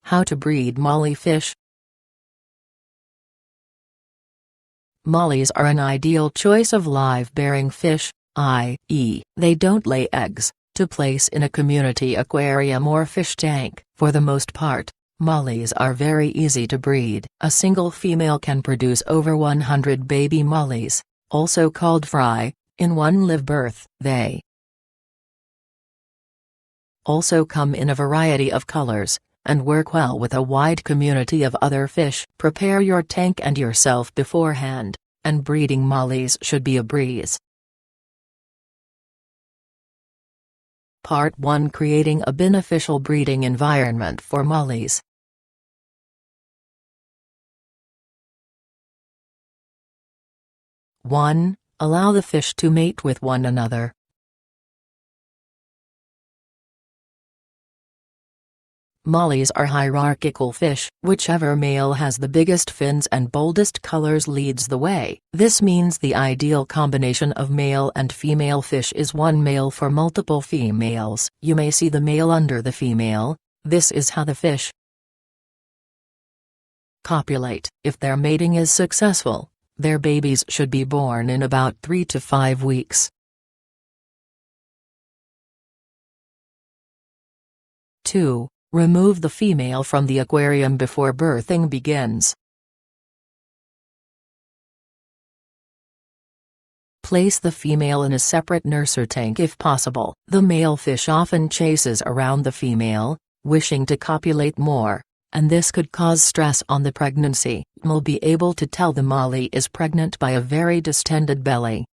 How to breed molly fish. Mollies are an ideal choice of live-bearing fish, i.e., they don't lay eggs, to place in a community aquarium or fish tank. For the most part, mollies are very easy to breed. A single female can produce over 100 baby mollies, also called fry, in one live birth. They also come in a variety of colors, and work well with a wide community of other fish. Prepare your tank and yourself beforehand, and breeding mollies should be a breeze. Part 1: Creating a beneficial breeding environment for mollies. (1) Allow the fish to mate with one another. Mollies are hierarchical fish. Whichever male has the biggest fins and boldest colors leads the way. This means the ideal combination of male and female fish is one male for multiple females. You may see the male under the female. This is how the fish copulate. If their mating is successful, their babies should be born in about 3 to 5 weeks. 2. Remove the female from the aquarium before birthing begins. Place the female in a separate nurser tank if possible. The male fish often chases around the female, wishing to copulate more, and this could cause stress on the pregnancy. You'll be able to tell the molly is pregnant by a very distended belly.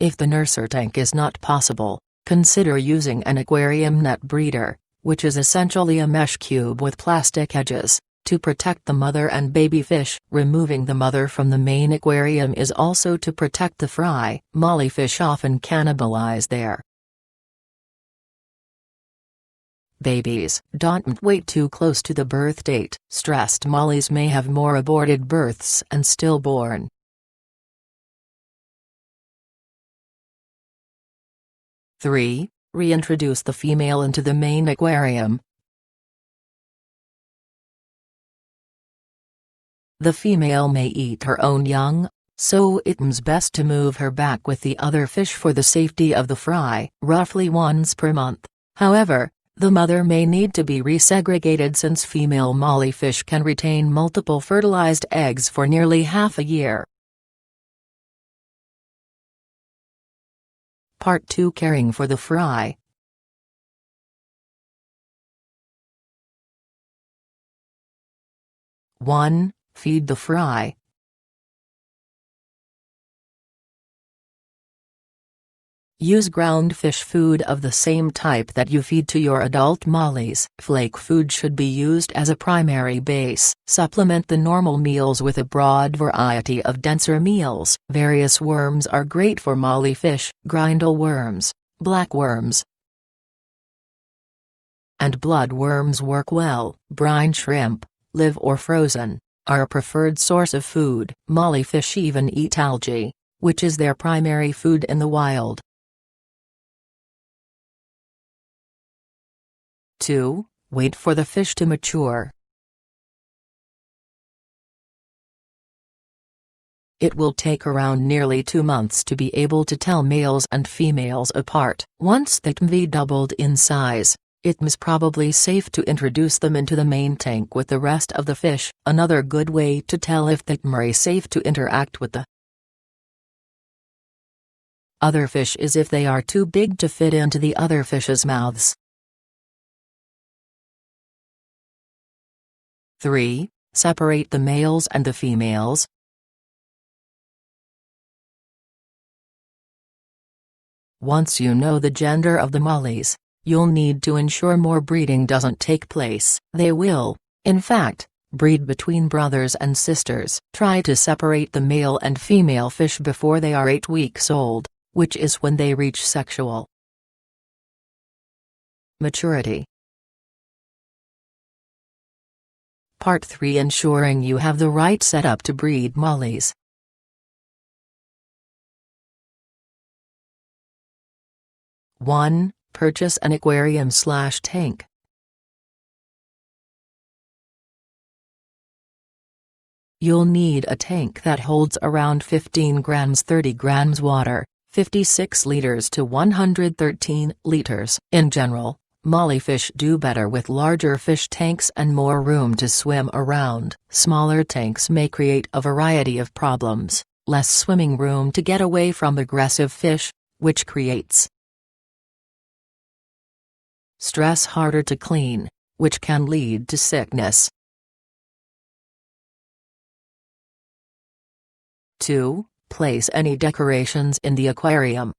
If the nurser tank is not possible, consider using an aquarium net breeder, which is essentially a mesh cube with plastic edges, to protect the mother and baby fish. Removing the mother from the main aquarium is also to protect the fry. Molly fish often cannibalize their babies. Don't wait too close to the birth date. Stressed mollies may have more aborted births and stillborn. 3. Reintroduce the female into the main aquarium. The female may eat her own young, so it's best to move her back with the other fish for the safety of the fry. Roughly once per month, however, the mother may need to be resegregated since female molly fish can retain multiple fertilized eggs for nearly half a year. Part 2: Caring for the fry. (1) Feed the fry. Use ground fish food of the same type that you feed to your adult mollies. Flake food should be used as a primary base. Supplement the normal meals with a broad variety of denser meals. Various worms are great for molly fish. Grindle worms, black worms, and blood worms work well. Brine shrimp, live or frozen, are a preferred source of food. Molly fish even eat algae, which is their primary food in the wild. 2. Wait for the fish to mature. It will take around nearly 2 months to be able to tell males and females apart. Once they've doubled in size, it's probably safe to introduce them into the main tank with the rest of the fish. Another good way to tell if they're safe to interact with the other fish is if they are too big to fit into the other fish's mouths. 3. Separate the males and the females. Once you know the gender of the mollies, you'll need to ensure more breeding doesn't take place. They will, in fact, breed between brothers and sisters. Try to separate the male and female fish before they are 8 weeks old, which is when they reach sexual maturity. Part 3: Ensuring you have the right setup to breed mollies. (1) Purchase an aquarium/tank. You'll need a tank that holds around 15 grams 30 grams water, 56 liters to 113 liters. In general, mollyfish do better with larger fish tanks and more room to swim around. Smaller tanks may create a variety of problems, less swimming room to get away from aggressive fish, which creates stress, harder to clean, which can lead to sickness. 2. Place any decorations in the aquarium.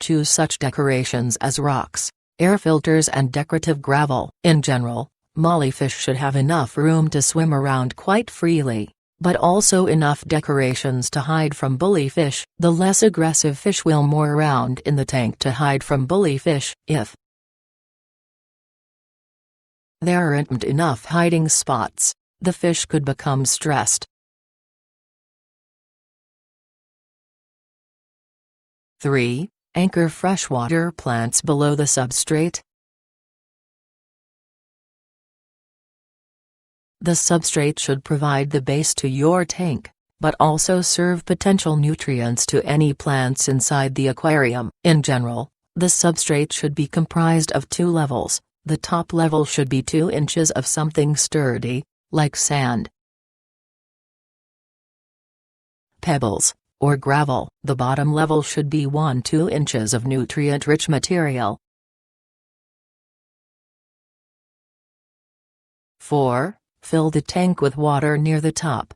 Choose such decorations as rocks, air filters and decorative gravel. In general, mollyfish should have enough room to swim around quite freely, but also enough decorations to hide from bully fish. The less aggressive fish will moor around in the tank to hide from bully fish. If there aren't enough hiding spots, the fish could become stressed. 3. Anchor freshwater plants below the substrate. The substrate should provide the base to your tank, but also serve potential nutrients to any plants inside the aquarium. In general, the substrate should be comprised of 2 levels. The top level should be 2 inches of something sturdy, like sand, pebbles, or gravel. The bottom level should be 1–2 inches of nutrient-rich material. 4. Fill the tank with water near the top.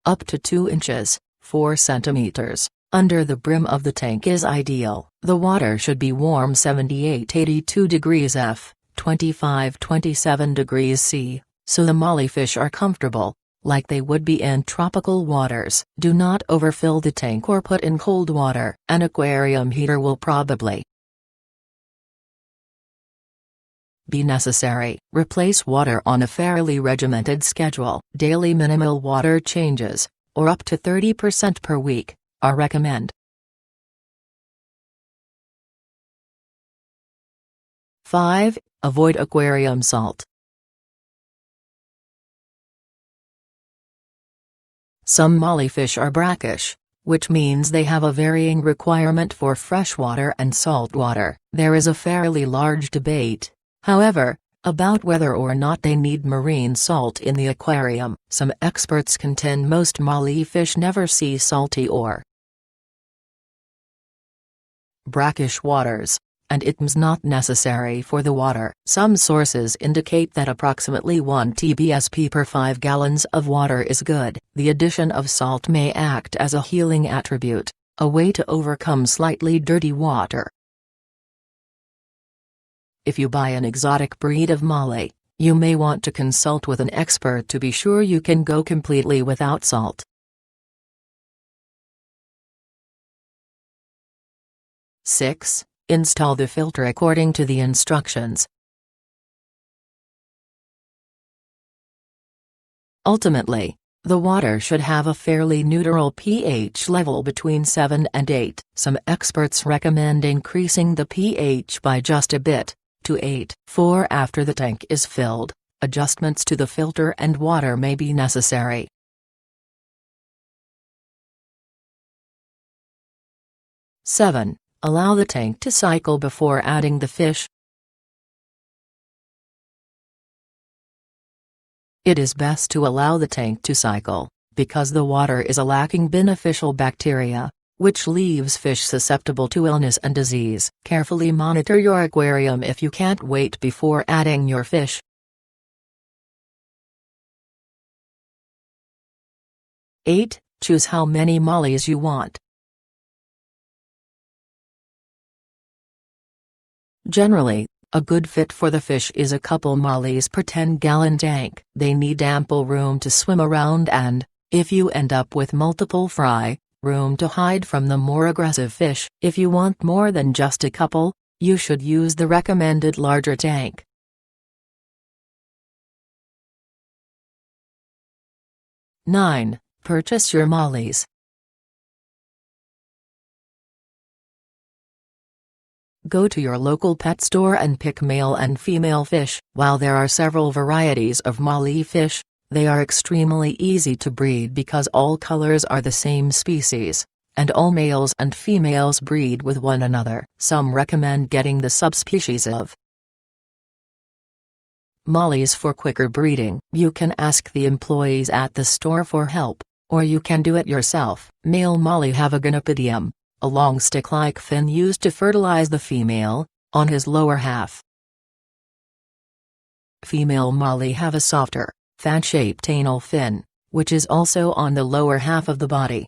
Up to 2 inches, 4 centimeters, under the brim of the tank is ideal. The water should be warm 78–82 degrees F, 25–27 degrees C, so the mollyfish are comfortable, like they would be in tropical waters. Do not overfill the tank or put in cold water. An aquarium heater will probably be necessary. Replace water on a fairly regimented schedule. Daily minimal water changes, or up to 30% per week, are recommended. 5. Avoid aquarium salt. Some mollyfish are brackish, which means they have a varying requirement for freshwater and saltwater. There is a fairly large debate, however, about whether or not they need marine salt in the aquarium. Some experts contend most mollyfish never see salty or brackish waters, and it's not necessary for the water. Some sources indicate that approximately 1 TBSP per 5 gallons of water is good. The addition of salt may act as a healing attribute, a way to overcome slightly dirty water. If you buy an exotic breed of molly, you may want to consult with an expert to be sure you can go completely without salt. 6. Install the filter according to the instructions. Ultimately, the water should have a fairly neutral pH level between 7 and 8. Some experts recommend increasing the pH by just a bit, to 8.4. After the tank is filled, adjustments to the filter and water may be necessary. 7. Allow the tank to cycle before adding the fish. It is best to allow the tank to cycle, because the water is lacking beneficial bacteria, which leaves fish susceptible to illness and disease. Carefully monitor your aquarium if you can't wait before adding your fish. 8. Choose how many mollies you want. Generally, a good fit for the fish is a couple mollies per 10-gallon tank. They need ample room to swim around and, if you end up with multiple fry, room to hide from the more aggressive fish. If you want more than just a couple, you should use the recommended larger tank. 9. Purchase your mollies. Go to your local pet store and pick male and female fish. While there are several varieties of molly fish, they are extremely easy to breed because all colors are the same species, and all males and females breed with one another. Some recommend getting the subspecies of mollies for quicker breeding. You can ask the employees at the store for help, or you can do it yourself. Male molly have a gonipidium, a long stick-like fin used to fertilize the female, on his lower half. Female molly have a softer, fan-shaped anal fin, which is also on the lower half of the body.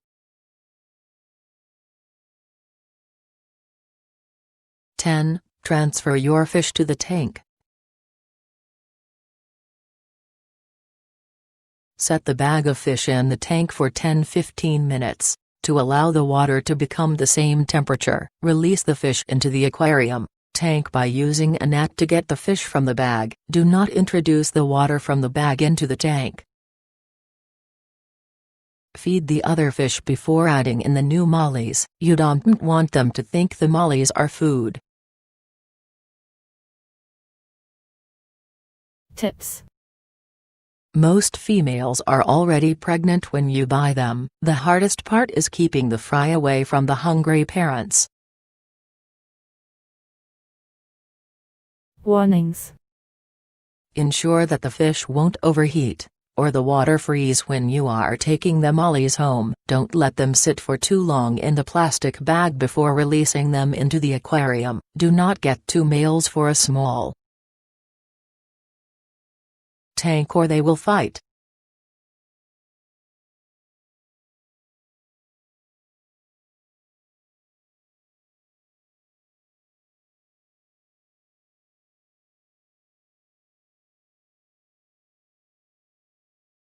10. Transfer your fish to the tank. Set the bag of fish in the tank for 10-15 minutes, to allow the water to become the same temperature. Release the fish into the aquarium tank by using a net to get the fish from the bag. Do not introduce the water from the bag into the tank. Feed the other fish before adding in the new mollies. You don't want them to think the mollies are food. Tips. Most females are already pregnant when you buy them. The hardest part is keeping the fry away from the hungry parents. Warnings. Ensure that the fish won't overheat, or the water freeze when you are taking the mollies home. Don't let them sit for too long in the plastic bag before releasing them into the aquarium. Do not get 2 males for a small tank or they will fight.